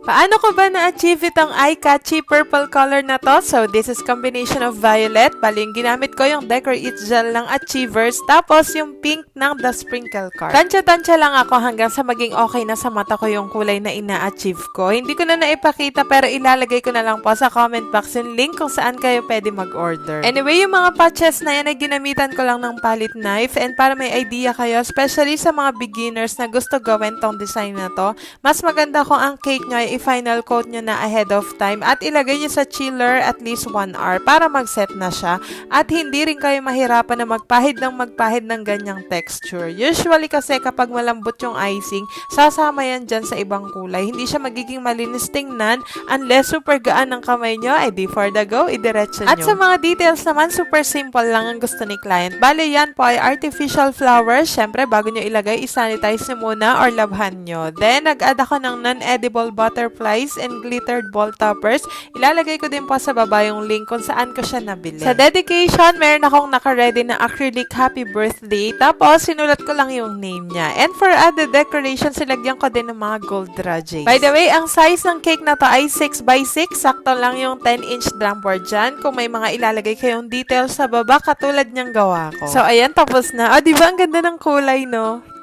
Paano ko ba na-achieve itong eye-catchy purple color na to? So, this is combination of violet. Bali, yung ginamit ko yung Decor It Gel ng Achievers. Tapos, yung pink ng The Sprinkle Card. Tansya-tansya lang ako hanggang sa maging okay na sa mata ko yung kulay na ina-achieve ko. Hindi ko na naipakita pero ilalagay ko na lang po sa comment box yung link kung saan kayo pwede mag-order. Anyway, yung mga patches na yan ay ginamitan ko lang ng palette knife. And para may idea kayo, especially sa mga beginners na gusto gawin tong design na to, mas maganda kung ang cake nyo ay i-final coat nyo na ahead of time at ilagay nyo sa chiller at least 1 hour para mag-set na siya at hindi rin kayo mahirapan na magpahid ng ganyang texture. Usually kasi kapag malambot yung icing, sasama yan dyan sa ibang kulay. Hindi siya magiging malinis tingnan unless super gaan ng kamay nyo, ay before the go, idiretso nyo. At sa mga details naman, super simple lang ang gusto ni client. Bale, yan po ay artificial flowers. Syempre, bago nyo ilagay, isanitize nyo muna or labhan nyo. Then, nag-add ako ng non-edible butterflies and glittered ball toppers. Ilalagay ko din po sa baba yung link kung saan ko siya nabili. Sa dedication, meron akong naka-ready na acrylic happy birthday. Tapos, sinulat ko lang yung name niya. And for added decoration, silagyan ko din ng mga gold rajes. By the way, ang size ng cake na to ay 6x6. Sakto lang yung 10-inch drum board dyan. Kung may mga ilalagay kayong details sa baba, katulad niyang gawa ko. So, ayan, tapos na. O, diba ang ganda ng kulay, no?